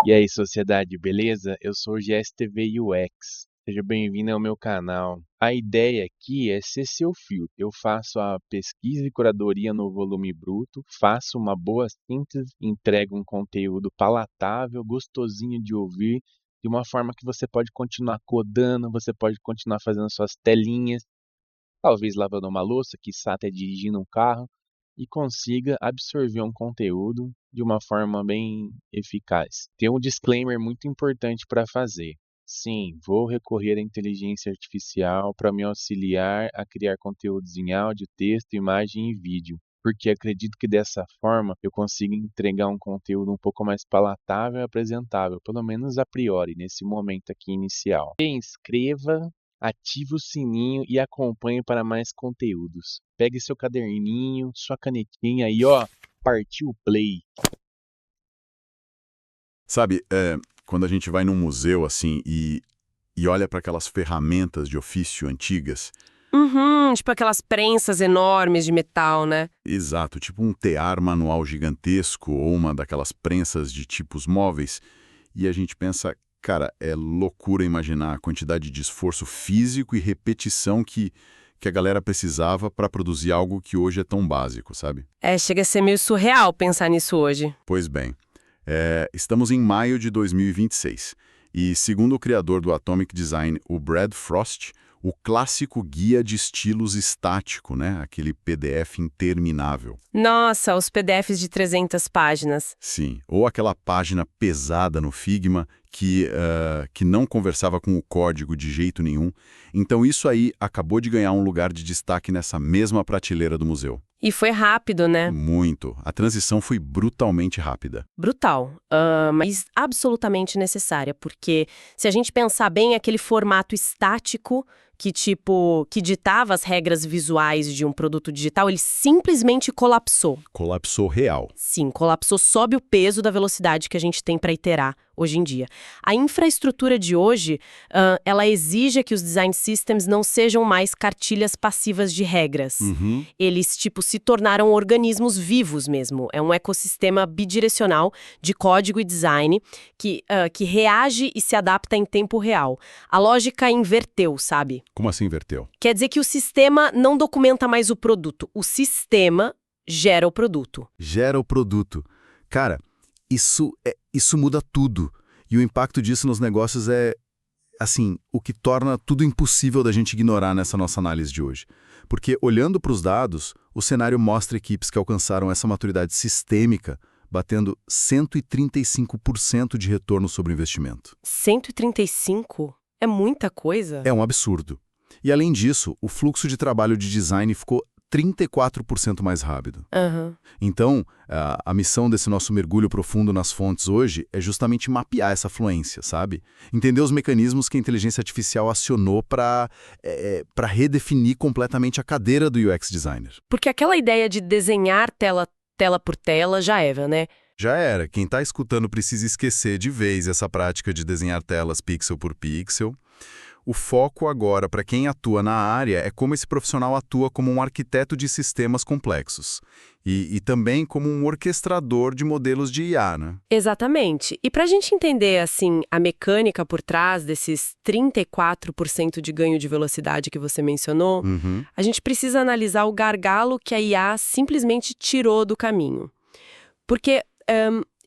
E aí, sociedade, beleza? Eu sou o GSTV UX. Seja bem-vindo ao meu canal. A ideia aqui é ser seu filtro. Eu faço a pesquisa e curadoria no volume bruto, faço uma boa síntese, entrego um conteúdo palatável, gostosinho de ouvir, de uma forma que você pode continuar codando, você pode continuar fazendo suas telinhas, talvez lavando uma louça, quiçá até dirigindo um carro, e consiga absorver um conteúdo de uma forma bem eficaz. Tem um disclaimer muito importante para fazer. Sim, vou recorrer à inteligência artificial para me auxiliar a criar conteúdos em áudio, texto, imagem e vídeo, porque acredito que dessa forma eu consiga entregar um conteúdo um pouco mais palatável e apresentável, pelo menos a priori, nesse momento aqui inicial. Se inscreva, ative o sininho e acompanhe para mais conteúdos. Pegue seu caderninho, sua canetinha e ó, partiu o play. Sabe, quando a gente vai num museu assim e olha para aquelas ferramentas de ofício antigas, Tipo aquelas prensas enormes de metal, né? exato, tipo um tear manual gigantesco ou uma daquelas prensas de tipos móveis, e a gente pensa, cara, é loucura imaginar a quantidade de esforço físico e repetição que a galera precisava para produzir algo que hoje é tão básico, sabe? Chega a ser meio surreal pensar nisso hoje. Pois bem, estamos em maio de 2026 e, segundo o criador do Atomic Design, o Brad Frost, o clássico guia de estilos estático, né? Aquele PDF interminável. Nossa, os PDFs de 300 páginas. Sim, ou aquela página pesada no Figma que não conversava com o código de jeito nenhum. Então isso aí acabou de ganhar um lugar de destaque nessa mesma prateleira do museu. E foi rápido, né? Muito. A transição foi brutalmente rápida. Brutal, mas absolutamente necessária, porque se a gente pensar bem, aquele formato estático que ditava as regras visuais de um produto digital, ele simplesmente colapsou. Colapsou real. Sim, colapsou sob o peso da velocidade que a gente tem para iterar hoje em dia. A infraestrutura de hoje, ela exige que os design systems não sejam mais cartilhas passivas de regras. Eles, se tornaram organismos vivos mesmo. É um ecossistema bidirecional de código e design que reage e se adapta em tempo real. A lógica inverteu, sabe? Como assim inverteu? Quer dizer que o sistema não documenta mais o produto. O sistema gera o produto. Gera o produto. Cara, isso muda tudo. E o impacto disso nos negócios é, assim, o que torna tudo impossível da gente ignorar nessa nossa análise de hoje. Porque, olhando para os dados, o cenário mostra equipes que alcançaram essa maturidade sistêmica, batendo 135% de retorno sobre o investimento. 135? É muita coisa. É um absurdo. E, além disso, o fluxo de trabalho de design ficou 34% mais rápido. Então, a missão desse nosso mergulho profundo nas fontes hoje é justamente mapear essa fluência, sabe? Entender os mecanismos que a inteligência artificial acionou para redefinir completamente a cadeira do UX designer. Porque aquela ideia de desenhar tela por tela já era, né? Já era. Quem está escutando precisa esquecer de vez essa prática de desenhar telas pixel por pixel. O foco agora, para quem atua na área, é como esse profissional atua como um arquiteto de sistemas complexos. E também como um orquestrador de modelos de IA, né? Exatamente. E para a gente entender, assim, a mecânica por trás desses 34% de ganho de velocidade que você mencionou, a gente precisa analisar o gargalo que a IA simplesmente tirou do caminho. Porque,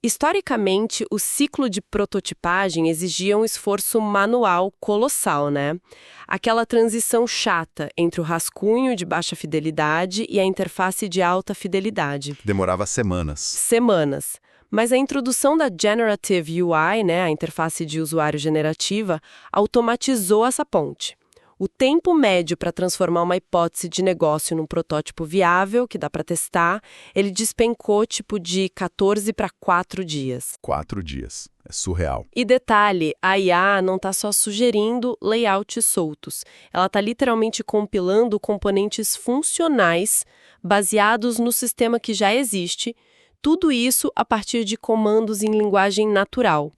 historicamente, o ciclo de prototipagem exigia um esforço manual colossal, né? Aquela transição chata entre o rascunho de baixa fidelidade e a interface de alta fidelidade. Demorava semanas. Semanas. Mas a introdução da Generative UI, né, a interface de usuário generativa, automatizou essa ponte. O tempo médio para transformar uma hipótese de negócio num protótipo viável, que dá para testar, ele despencou de 14 para 4 dias. 4 dias. É surreal. E detalhe, a IA não está só sugerindo layouts soltos. Ela está literalmente compilando componentes funcionais baseados no sistema que já existe, tudo isso a partir de comandos em linguagem natural.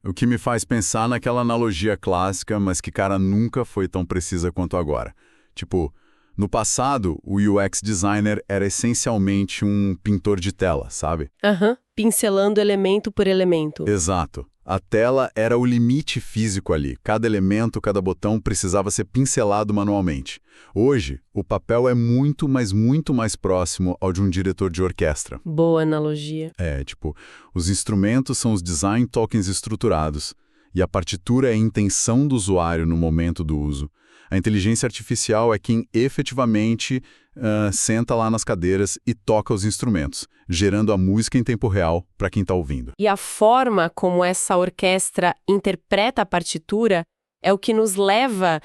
O que me faz pensar naquela analogia clássica, mas que, cara, nunca foi tão precisa quanto agora. Tipo, no passado, o UX designer era essencialmente um pintor de tela, sabe? Pincelando elemento por elemento. Exato. A tela era o limite físico ali. Cada elemento, cada botão precisava ser pincelado manualmente. Hoje, o papel é muito, mas muito mais próximo ao de um diretor de orquestra. Boa analogia. Os instrumentos são os design tokens estruturados, e a partitura é a intenção do usuário no momento do uso. A inteligência artificial é quem efetivamente senta lá nas cadeiras e toca os instrumentos, gerando a música em tempo real para quem está ouvindo. E a forma como essa orquestra interpreta a partitura é o que nos leva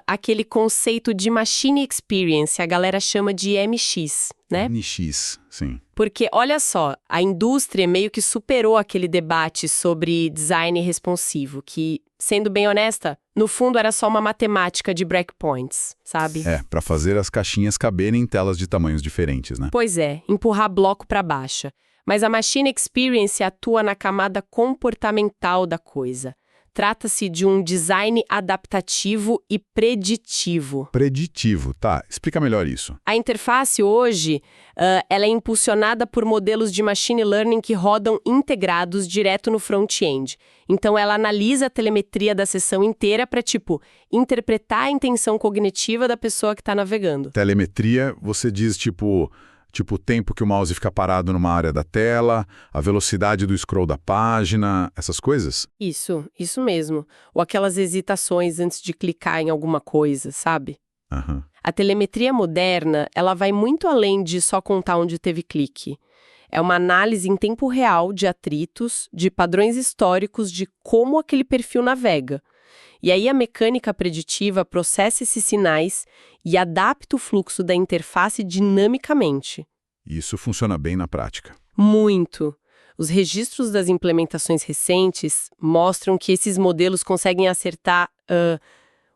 àquele conceito de Machine Experience, a galera chama de MX, né? MX, sim. Porque, olha só, a indústria meio que superou aquele debate sobre design responsivo, que, sendo bem honesta, no fundo era só uma matemática de breakpoints, sabe? Para fazer as caixinhas caberem em telas de tamanhos diferentes, né? Pois é, empurrar bloco para baixo. Mas a Machine Experience atua na camada comportamental da coisa. Trata-se de um design adaptativo e preditivo. Preditivo, tá. Explica melhor isso. A interface hoje, ela é impulsionada por modelos de machine learning que rodam integrados direto no front-end. Então, ela analisa a telemetria da sessão inteira para, interpretar a intenção cognitiva da pessoa que está navegando. Telemetria, você diz, o tempo que o mouse fica parado numa área da tela, a velocidade do scroll da página, essas coisas? Isso mesmo. Ou aquelas hesitações antes de clicar em alguma coisa, sabe? Uhum. A telemetria moderna, ela vai muito além de só contar onde teve clique. É uma análise em tempo real de atritos, de padrões históricos de como aquele perfil navega. E aí a mecânica preditiva processa esses sinais e adapta o fluxo da interface dinamicamente. Isso funciona bem na prática. Muito. Os registros das implementações recentes mostram que esses modelos conseguem acertar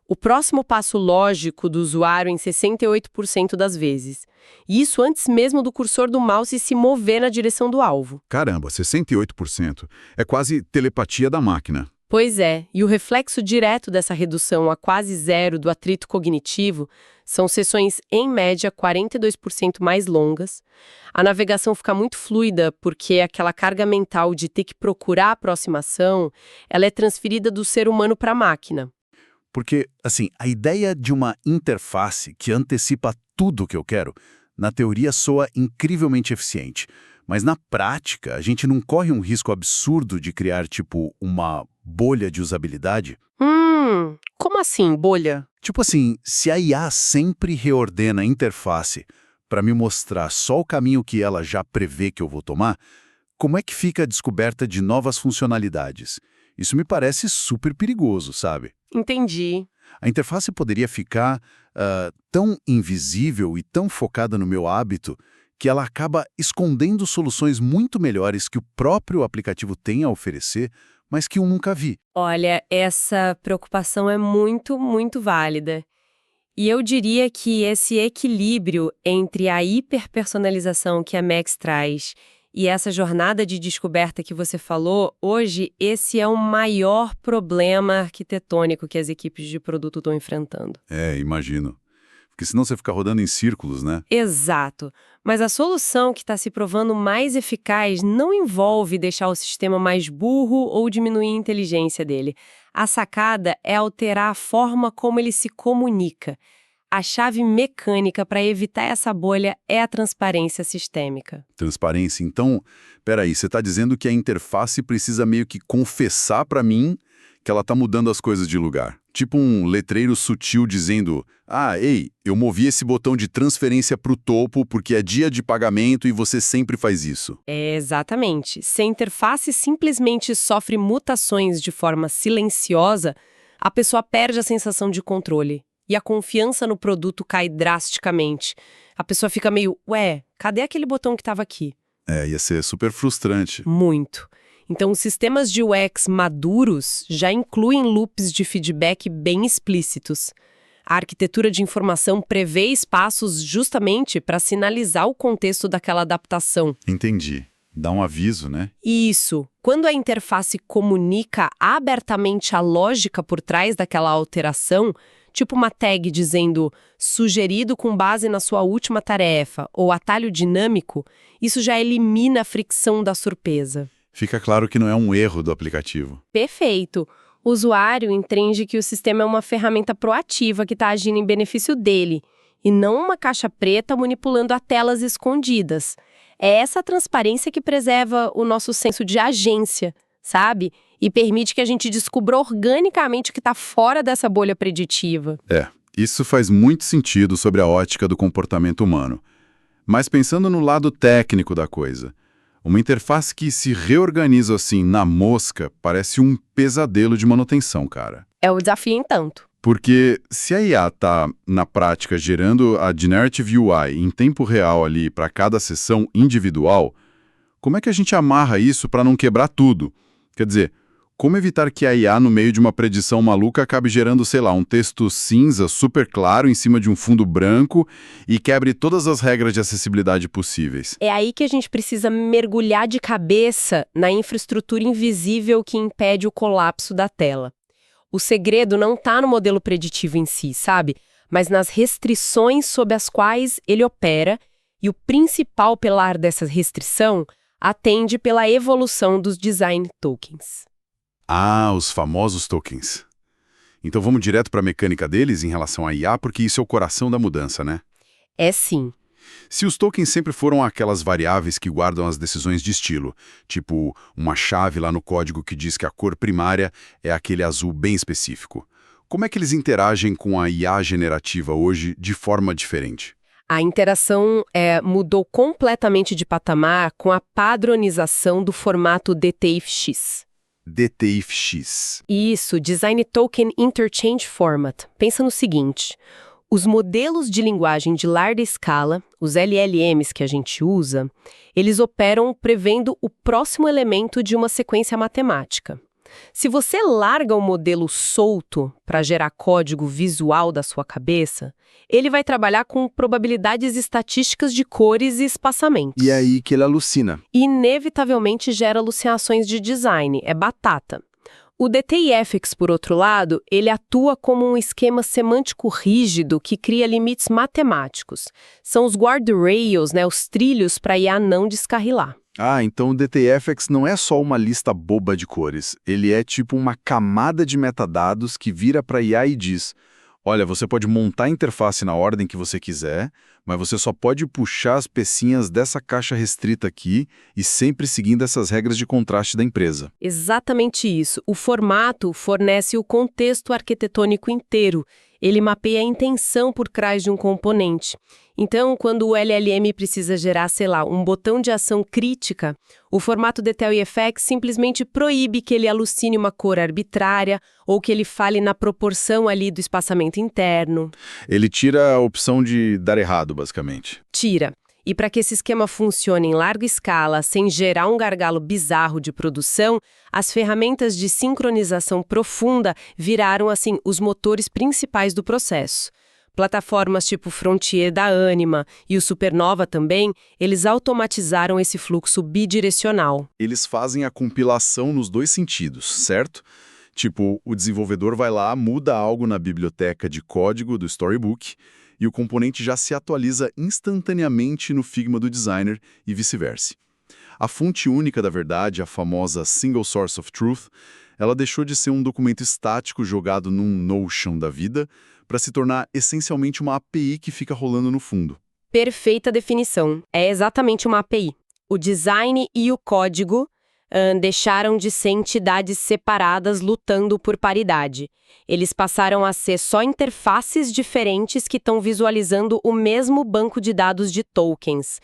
o próximo passo lógico do usuário em 68% das vezes. E isso antes mesmo do cursor do mouse se mover na direção do alvo. Caramba, 68%. É quase telepatia da máquina. Pois é, e o reflexo direto dessa redução a quase zero do atrito cognitivo são sessões, em média, 42% mais longas. A navegação fica muito fluida porque aquela carga mental de ter que procurar a aproximação, ela é transferida do ser humano para a máquina. Porque, a ideia de uma interface que antecipa tudo o que eu quero, na teoria soa incrivelmente eficiente. Mas na prática, a gente não corre um risco absurdo de criar, uma bolha de usabilidade? Como assim, bolha? Se a IA sempre reordena a interface para me mostrar só o caminho que ela já prevê que eu vou tomar, como é que fica a descoberta de novas funcionalidades? Isso me parece super perigoso, sabe? Entendi. A interface poderia ficar tão invisível e tão focada no meu hábito que ela acaba escondendo soluções muito melhores que o próprio aplicativo tem a oferecer, mas que eu nunca vi. Olha, essa preocupação é muito, muito válida. E eu diria que esse equilíbrio entre a hiperpersonalização que a Max traz e essa jornada de descoberta que você falou, hoje esse é o maior problema arquitetônico que as equipes de produto estão enfrentando. Imagino. Porque senão você fica rodando em círculos, né? Exato. Mas a solução que está se provando mais eficaz não envolve deixar o sistema mais burro ou diminuir a inteligência dele. A sacada é alterar a forma como ele se comunica. A chave mecânica para evitar essa bolha é a transparência sistêmica. Transparência. Então, peraí, você está dizendo que a interface precisa meio que confessar para mim que ela está mudando as coisas de lugar. Tipo um letreiro sutil dizendo, ei, eu movi esse botão de transferência para o topo porque é dia de pagamento e você sempre faz isso. Exatamente. Se a interface simplesmente sofre mutações de forma silenciosa, a pessoa perde a sensação de controle. E a confiança no produto cai drasticamente. A pessoa fica meio, cadê aquele botão que estava aqui? Ia ser super frustrante. Muito. Então, os sistemas de UX maduros já incluem loops de feedback bem explícitos. A arquitetura de informação prevê espaços justamente para sinalizar o contexto daquela adaptação. Entendi. Dá um aviso, né? Isso. Quando a interface comunica abertamente a lógica por trás daquela alteração, tipo uma tag dizendo sugerido com base na sua última tarefa ou atalho dinâmico, isso já elimina a fricção da surpresa. Fica claro que não é um erro do aplicativo. Perfeito. O usuário entende que o sistema é uma ferramenta proativa que está agindo em benefício dele, e não uma caixa preta manipulando a telas escondidas. É essa transparência que preserva o nosso senso de agência, sabe? E permite que a gente descubra organicamente o que está fora dessa bolha preditiva. Isso faz muito sentido sobre a ótica do comportamento humano. Mas pensando no lado técnico da coisa, uma interface que se reorganiza assim na mosca parece um pesadelo de manutenção, cara. É o desafio em tanto. Porque se a IA está, na prática, gerando a Generative UI em tempo real ali para cada sessão individual, como é que a gente amarra isso para não quebrar tudo? Quer dizer, como evitar que a IA, no meio de uma predição maluca, acabe gerando, sei lá, um texto cinza super claro em cima de um fundo branco e quebre todas as regras de acessibilidade possíveis? É aí que a gente precisa mergulhar de cabeça na infraestrutura invisível que impede o colapso da tela. O segredo não está no modelo preditivo em si, sabe? Mas nas restrições sob as quais ele opera, e o principal pilar dessa restrição atende pela evolução dos design tokens. Ah, os famosos tokens. Então vamos direto para a mecânica deles em relação à IA, porque isso é o coração da mudança, né? É sim. Se os tokens sempre foram aquelas variáveis que guardam as decisões de estilo, tipo uma chave lá no código que diz que a cor primária é aquele azul bem específico, como é que eles interagem com a IA generativa hoje de forma diferente? A interação mudou completamente de patamar com a padronização do formato DTIFX. DTIFX. Isso, Design Token Interchange Format. Pensa no seguinte: os modelos de linguagem de larga escala, os LLMs que a gente usa, eles operam prevendo o próximo elemento de uma sequência matemática. Se você larga o modelo solto para gerar código visual da sua cabeça, ele vai trabalhar com probabilidades estatísticas de cores e espaçamentos. E é aí que ele alucina. Inevitavelmente gera alucinações de design, é batata. O DTIFX, por outro lado, ele atua como um esquema semântico rígido que cria limites matemáticos. São os guardrails, os trilhos para a IA não descarrilar. Ah, então o DTIFX não é só uma lista boba de cores. Ele é tipo uma camada de metadados que vira para a IA e diz: olha, você pode montar a interface na ordem que você quiser, mas você só pode puxar as pecinhas dessa caixa restrita aqui e sempre seguindo essas regras de contraste da empresa. Exatamente isso. O formato fornece o contexto arquitetônico inteiro. Ele mapeia a intenção por trás de um componente. Então, quando o LLM precisa gerar, um botão de ação crítica, o formato DTIFX simplesmente proíbe que ele alucine uma cor arbitrária ou que ele fale na proporção ali do espaçamento interno. Ele tira a opção de dar errado, basicamente. Tira. E para que esse esquema funcione em larga escala, sem gerar um gargalo bizarro de produção, as ferramentas de sincronização profunda viraram, os motores principais do processo. Plataformas tipo Frontier da Anima e o Supernova também, eles automatizaram esse fluxo bidirecional. Eles fazem a compilação nos dois sentidos, certo? Tipo, o desenvolvedor vai lá, muda algo na biblioteca de código do Storybook e o componente já se atualiza instantaneamente no Figma do designer e vice-versa. A fonte única da verdade, a famosa Single Source of Truth, ela deixou de ser um documento estático jogado num Notion da vida para se tornar essencialmente uma API que fica rolando no fundo. Perfeita definição. É exatamente uma API. O design e o código deixaram de ser entidades separadas lutando por paridade. Eles passaram a ser só interfaces diferentes que estão visualizando o mesmo banco de dados de tokens.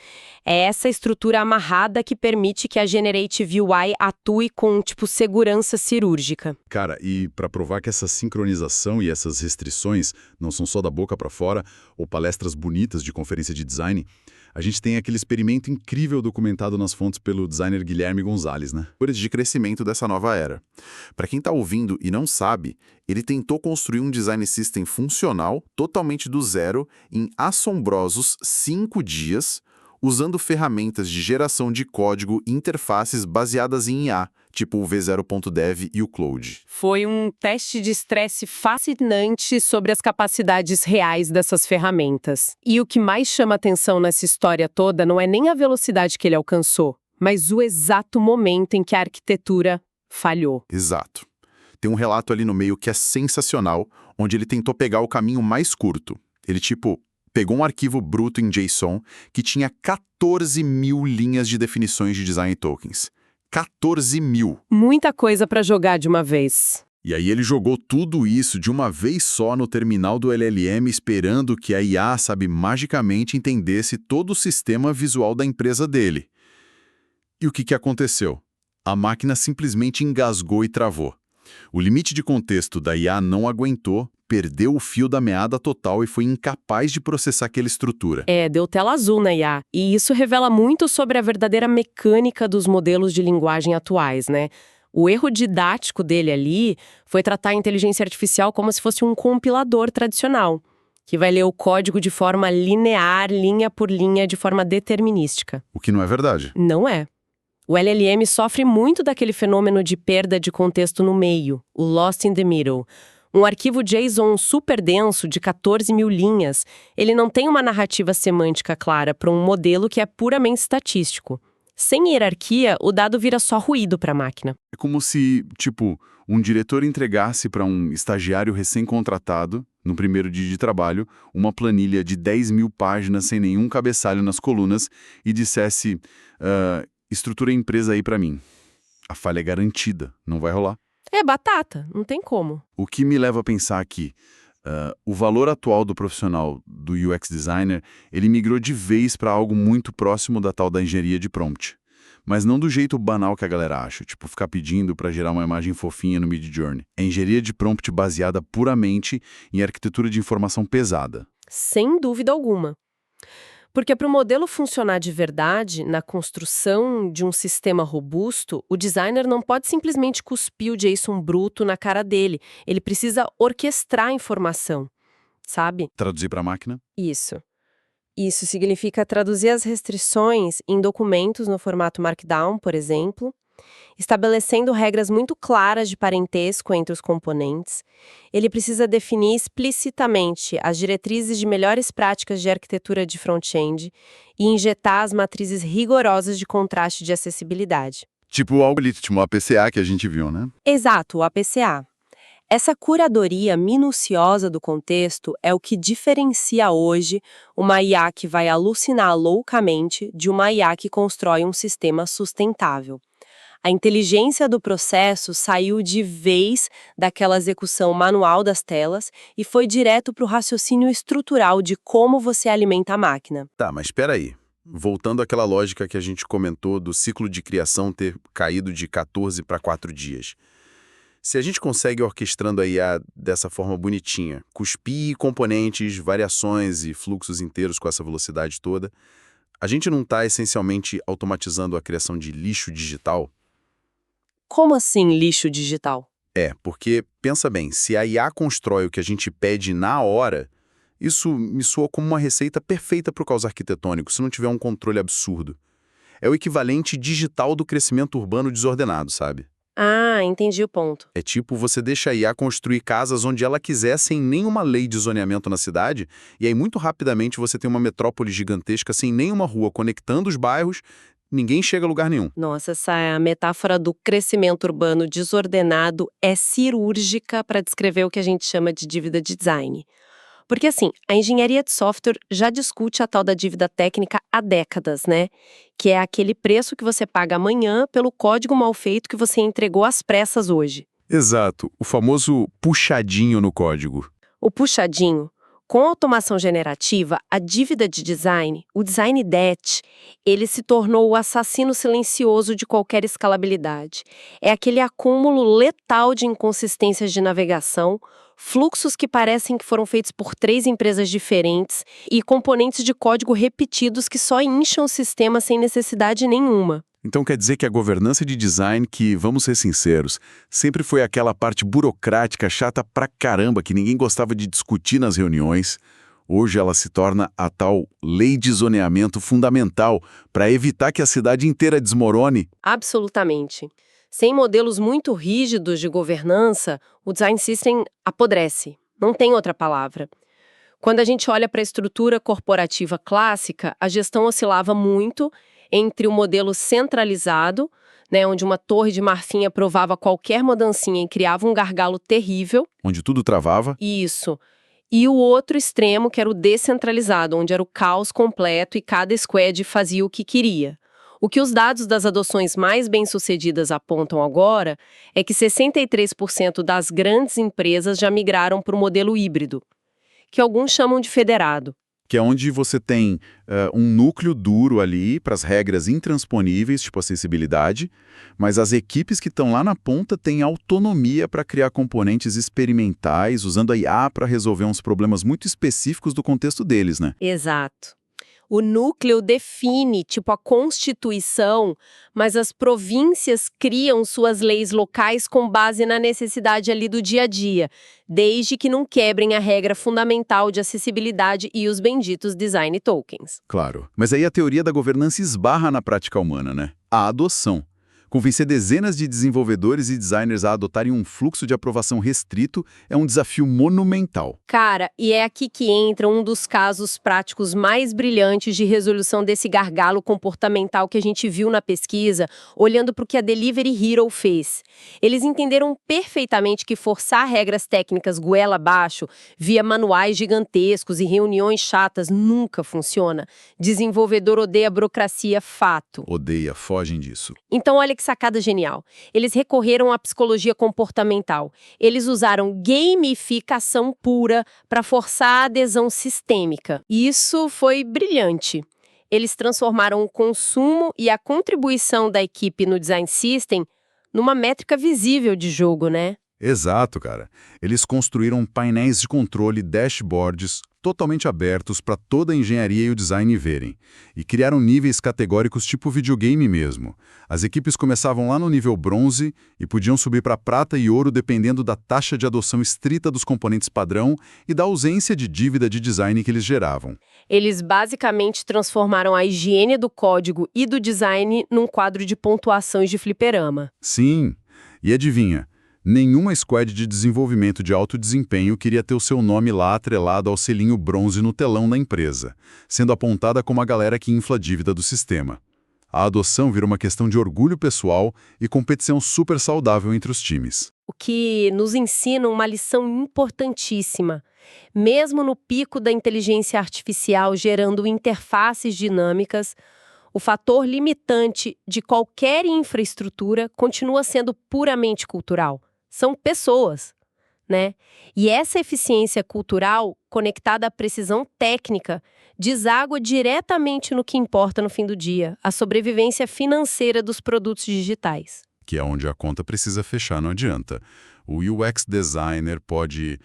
É essa estrutura amarrada que permite que a Generative UI atue com, segurança cirúrgica. Cara, e para provar que essa sincronização e essas restrições não são só da boca para fora ou palestras bonitas de conferência de design, a gente tem aquele experimento incrível documentado nas fontes pelo designer Guilherme Gonzalez, né? De crescimento dessa nova era. Para quem está ouvindo e não sabe, ele tentou construir um design system funcional, totalmente do zero, em assombrosos 5 dias, usando ferramentas de geração de código e interfaces baseadas em IA, tipo o V0.dev e o Claude. Foi um teste de estresse fascinante sobre as capacidades reais dessas ferramentas. E o que mais chama atenção nessa história toda não é nem a velocidade que ele alcançou, mas o exato momento em que a arquitetura falhou. Exato. Tem um relato ali no meio que é sensacional, onde ele tentou pegar o caminho mais curto. Ele, pegou um arquivo bruto em JSON que tinha 14 mil linhas de definições de design tokens. 14 mil! Muita coisa para jogar de uma vez. E aí ele jogou tudo isso de uma vez só no terminal do LLM, esperando que a IA, magicamente entendesse todo o sistema visual da empresa dele. E o que aconteceu? A máquina simplesmente engasgou e travou. O limite de contexto da IA não aguentou, perdeu o fio da meada total e foi incapaz de processar aquela estrutura. Deu tela azul na IA. E isso revela muito sobre a verdadeira mecânica dos modelos de linguagem atuais, né? O erro didático dele ali foi tratar a inteligência artificial como se fosse um compilador tradicional, que vai ler o código de forma linear, linha por linha, de forma determinística. O que não é verdade. Não é. O LLM sofre muito daquele fenômeno de perda de contexto no meio, o lost in the middle. Um arquivo JSON super denso, de 14 mil linhas, ele não tem uma narrativa semântica clara para um modelo que é puramente estatístico. Sem hierarquia, o dado vira só ruído para a máquina. É como se, um diretor entregasse para um estagiário recém-contratado, no primeiro dia de trabalho, uma planilha de 10 mil páginas sem nenhum cabeçalho nas colunas e dissesse, estrutura a empresa aí para mim. A falha é garantida, não vai rolar. É batata, não tem como. O que me leva a pensar aqui, o valor atual do profissional do UX Designer, ele migrou de vez para algo muito próximo da tal da engenharia de prompt. Mas não do jeito banal que a galera acha, ficar pedindo para gerar uma imagem fofinha no Midjourney. É engenharia de prompt baseada puramente em arquitetura de informação pesada. Sem dúvida alguma. Porque para o modelo funcionar de verdade, na construção de um sistema robusto, o designer não pode simplesmente cuspir o JSON bruto na cara dele. Ele precisa orquestrar a informação, sabe? Traduzir para a máquina? Isso. Isso significa traduzir as restrições em documentos no formato Markdown, por exemplo, estabelecendo regras muito claras de parentesco entre os componentes. Ele precisa definir explicitamente as diretrizes de melhores práticas de arquitetura de front-end e injetar as matrizes rigorosas de contraste de acessibilidade. Tipo o algoritmo APCA que a gente viu, né? Exato, o APCA. Essa curadoria minuciosa do contexto é o que diferencia hoje uma IA que vai alucinar loucamente de uma IA que constrói um sistema sustentável. A inteligência do processo saiu de vez daquela execução manual das telas e foi direto para o raciocínio estrutural de como você alimenta a máquina. Tá, mas espera aí. Voltando àquela lógica que a gente comentou do ciclo de criação ter caído de 14 para 4 dias. Se a gente consegue orquestrando a IA dessa forma bonitinha, cuspir componentes, variações e fluxos inteiros com essa velocidade toda, a gente não está essencialmente automatizando a criação de lixo digital? Como assim lixo digital? Porque, pensa bem, se a IA constrói o que a gente pede na hora, isso me soa como uma receita perfeita para o caos arquitetônico, se não tiver um controle absurdo. É o equivalente digital do crescimento urbano desordenado, sabe? Ah, entendi o ponto. É tipo você deixa a IA construir casas onde ela quiser sem nenhuma lei de zoneamento na cidade, e aí muito rapidamente você tem uma metrópole gigantesca sem nenhuma rua conectando os bairros, ninguém chega a lugar nenhum. Nossa, essa metáfora do crescimento urbano desordenado é cirúrgica para descrever o que a gente chama de dívida de design. Porque assim, a engenharia de software já discute a tal da dívida técnica há décadas, né? Que é aquele preço que você paga amanhã pelo código mal feito que você entregou às pressas hoje. Exato, o famoso puxadinho no código. O puxadinho. Com a automação generativa, a dívida de design, o design debt, ele se tornou o assassino silencioso de qualquer escalabilidade. É aquele acúmulo letal de inconsistências de navegação, fluxos que parecem que foram feitos por 3 empresas diferentes e componentes de código repetidos que só incham o sistema sem necessidade nenhuma. Então quer dizer que a governança de design, que, vamos ser sinceros, sempre foi aquela parte burocrática chata pra caramba que ninguém gostava de discutir nas reuniões, hoje ela se torna a tal lei de zoneamento fundamental para evitar que a cidade inteira desmorone? Absolutamente. Sem modelos muito rígidos de governança, o design system apodrece. Não tem outra palavra. Quando a gente olha para a estrutura corporativa clássica, a gestão oscilava muito entre o modelo centralizado, né, onde uma torre de marfim aprovava qualquer mudancinha e criava um gargalo terrível. Onde tudo travava. Isso. E o outro extremo, que era o descentralizado, onde era o caos completo e cada squad fazia o que queria. O que os dados das adoções mais bem-sucedidas apontam agora é que 63% das grandes empresas já migraram para o modelo híbrido, que alguns chamam de federado. Que é onde você tem um núcleo duro ali para as regras intransponíveis, tipo acessibilidade, mas as equipes que estão lá na ponta têm autonomia para criar componentes experimentais, usando a IA para resolver uns problemas muito específicos do contexto deles, né? Exato. O núcleo define, tipo, a Constituição, mas as províncias criam suas leis locais com base na necessidade ali do dia a dia, desde que não quebrem a regra fundamental de acessibilidade e os benditos design tokens. Claro. Mas aí a teoria da governança esbarra na prática humana, né? A adoção. Convencer dezenas de desenvolvedores e designers a adotarem um fluxo de aprovação restrito é um desafio monumental. Cara, e é aqui que entra um dos casos práticos mais brilhantes de resolução desse gargalo comportamental que a gente viu na pesquisa, olhando para o que a Delivery Hero fez. Eles entenderam perfeitamente que forçar regras técnicas goela abaixo, via manuais gigantescos e reuniões chatas, nunca funciona. Desenvolvedor odeia burocracia, fato. Odeia, fogem disso. Então, olha que sacada genial. Eles recorreram à psicologia comportamental. Eles usaram gamificação pura para forçar a adesão sistêmica. Isso foi brilhante. Eles transformaram o consumo e a contribuição da equipe no design system numa métrica visível de jogo, né? Exato, cara. Eles construíram painéis de controle, dashboards, totalmente abertos para toda a engenharia e o design verem. E criaram níveis categóricos tipo videogame mesmo. As equipes começavam lá no nível bronze e podiam subir para prata e ouro dependendo da taxa de adoção estrita dos componentes padrão e da ausência de dívida de design que eles geravam. Eles basicamente transformaram a higiene do código e do design num quadro de pontuações de fliperama. Sim. E adivinha? Nenhuma squad de desenvolvimento de alto desempenho queria ter o seu nome lá atrelado ao selinho bronze no telão da empresa, sendo apontada como a galera que infla a dívida do sistema. A adoção vira uma questão de orgulho pessoal e competição super saudável entre os times. O que nos ensina uma lição importantíssima. Mesmo no pico da inteligência artificial gerando interfaces dinâmicas, o fator limitante de qualquer infraestrutura continua sendo puramente cultural. São pessoas, né? E essa eficiência cultural, conectada à precisão técnica, deságua diretamente no que importa no fim do dia, a sobrevivência financeira dos produtos digitais. Que é onde a conta precisa fechar, não adianta. O UX designer pode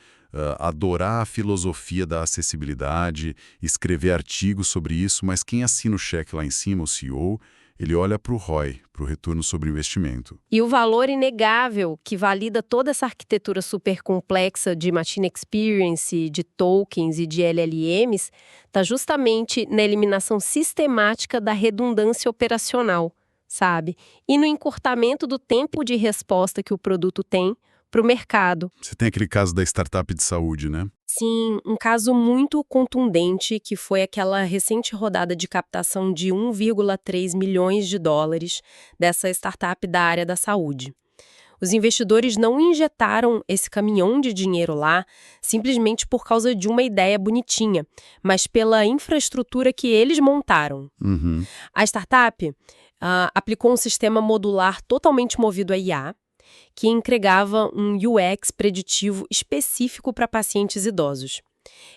adorar a filosofia da acessibilidade, escrever artigos sobre isso, mas quem assina o cheque lá em cima, o CEO, ele olha para o ROI, para o retorno sobre o investimento. E o valor inegável que valida toda essa arquitetura super complexa de Machine Experience, de tokens e de LLMs, está justamente na eliminação sistemática da redundância operacional, sabe? E no encurtamento do tempo de resposta que o produto tem para o mercado. Você tem aquele caso da startup de saúde, né? Sim, um caso muito contundente que foi aquela recente rodada de captação de 1,3 milhões de dólares dessa startup da área da saúde. Os investidores não injetaram esse caminhão de dinheiro lá simplesmente por causa de uma ideia bonitinha, mas pela infraestrutura que eles montaram. Uhum. A startup aplicou um sistema modular totalmente movido a IA, que entregava um UX preditivo específico para pacientes idosos.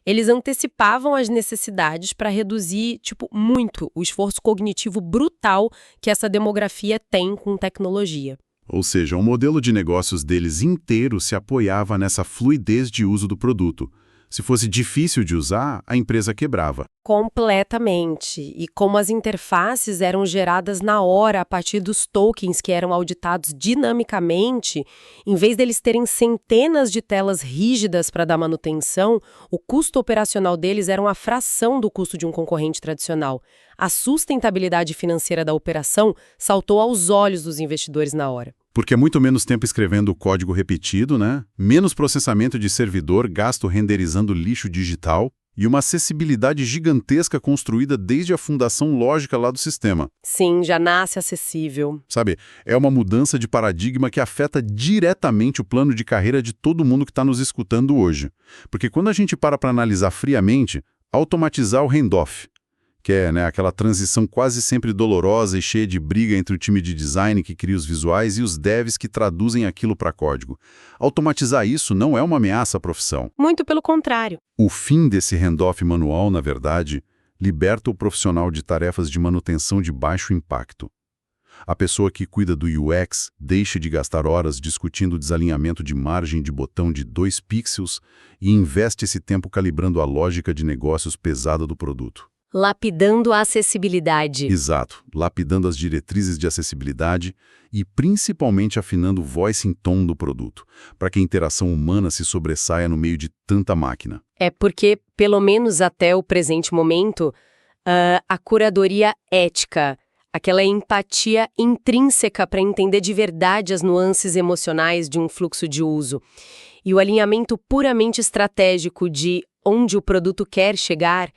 Eles antecipavam as necessidades para reduzir, muito o esforço cognitivo brutal que essa demografia tem com tecnologia. Ou seja, o modelo de negócios deles inteiro se apoiava nessa fluidez de uso do produto. Se fosse difícil de usar, a empresa quebrava. Completamente. E como as interfaces eram geradas na hora a partir dos tokens que eram auditados dinamicamente, em vez deles terem centenas de telas rígidas para dar manutenção, o custo operacional deles era uma fração do custo de um concorrente tradicional. A sustentabilidade financeira da operação saltou aos olhos dos investidores na hora. Porque é muito menos tempo escrevendo o código repetido, né? Menos processamento de servidor, gasto renderizando lixo digital. E uma acessibilidade gigantesca construída desde a fundação lógica lá do sistema. Sim, já nasce acessível. Sabe, é uma mudança de paradigma que afeta diretamente o plano de carreira de todo mundo que está nos escutando hoje. Porque quando a gente para analisar friamente, automatizar o handoff, que é, né, aquela transição quase sempre dolorosa e cheia de briga entre o time de design que cria os visuais e os devs que traduzem aquilo para código. Automatizar isso não é uma ameaça à profissão. Muito pelo contrário. O fim desse handoff manual, na verdade, liberta o profissional de tarefas de manutenção de baixo impacto. A pessoa que cuida do UX deixa de gastar horas discutindo o desalinhamento de margem de botão de 2 pixels e investe esse tempo calibrando a lógica de negócios pesada do produto. Lapidando a acessibilidade. Exato, lapidando as diretrizes de acessibilidade e principalmente afinando o voice and tone do produto, para que a interação humana se sobressaia no meio de tanta máquina. É porque, pelo menos até o presente momento, a curadoria ética, aquela empatia intrínseca para entender de verdade as nuances emocionais de um fluxo de uso, e o alinhamento puramente estratégico de onde o produto quer chegar,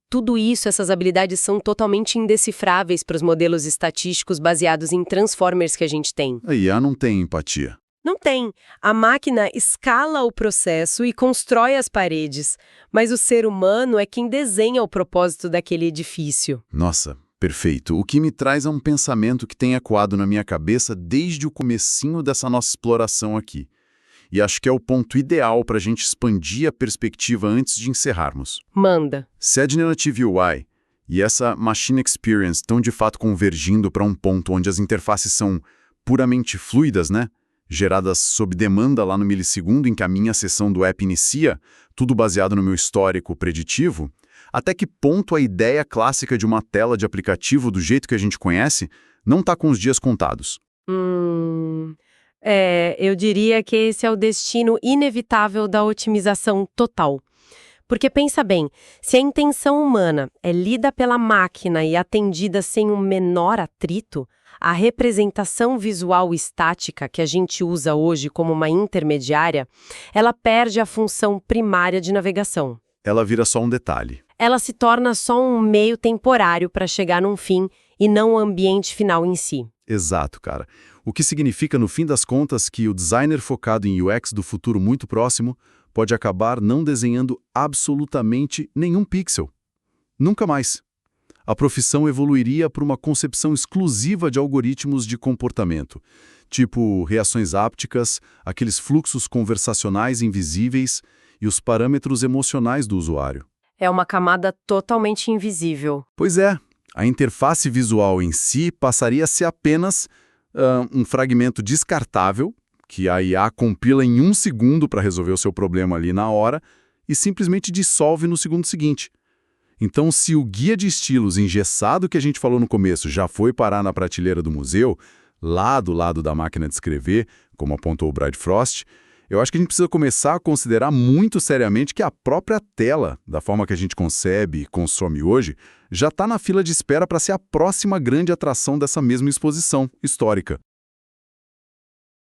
tudo isso, essas habilidades são totalmente indecifráveis para os modelos estatísticos baseados em transformers que a gente tem. A IA não tem empatia. Não tem. A máquina escala o processo e constrói as paredes, mas o ser humano é quem desenha o propósito daquele edifício. Nossa, perfeito. O que me traz é um pensamento que tem ecoado na minha cabeça desde o comecinho dessa nossa exploração aqui. E acho que é o ponto ideal para a gente expandir a perspectiva antes de encerrarmos. Manda. Se a Generative UI e essa Machine Experience estão de fato convergindo para um ponto onde as interfaces são puramente fluidas, né? Geradas sob demanda lá no milissegundo em que a minha sessão do app inicia, tudo baseado no meu histórico preditivo, até que ponto a ideia clássica de uma tela de aplicativo do jeito que a gente conhece não está com os dias contados? Eu diria que esse é o destino inevitável da otimização total. Porque pensa bem, se a intenção humana é lida pela máquina e atendida sem um menor atrito, a representação visual estática que a gente usa hoje como uma intermediária, ela perde a função primária de navegação. Ela vira só um detalhe. Ela se torna só um meio temporário para chegar num fim e não o ambiente final em si. Exato, cara. O que significa, no fim das contas, que o designer focado em UX do futuro muito próximo pode acabar não desenhando absolutamente nenhum pixel. Nunca mais. A profissão evoluiria para uma concepção exclusiva de algoritmos de comportamento, tipo reações ápticas, aqueles fluxos conversacionais invisíveis e os parâmetros emocionais do usuário. É uma camada totalmente invisível. Pois é, a interface visual em si passaria a ser apenas um fragmento descartável, que a IA compila em 1 segundo para resolver o seu problema ali na hora e simplesmente dissolve no segundo seguinte. Então, se o guia de estilos engessado que a gente falou no começo já foi parar na prateleira do museu, lá do lado da máquina de escrever, como apontou o Brad Frost, eu acho que a gente precisa começar a considerar muito seriamente que a própria tela, da forma que a gente concebe e consome hoje, já está na fila de espera para ser a próxima grande atração dessa mesma exposição histórica.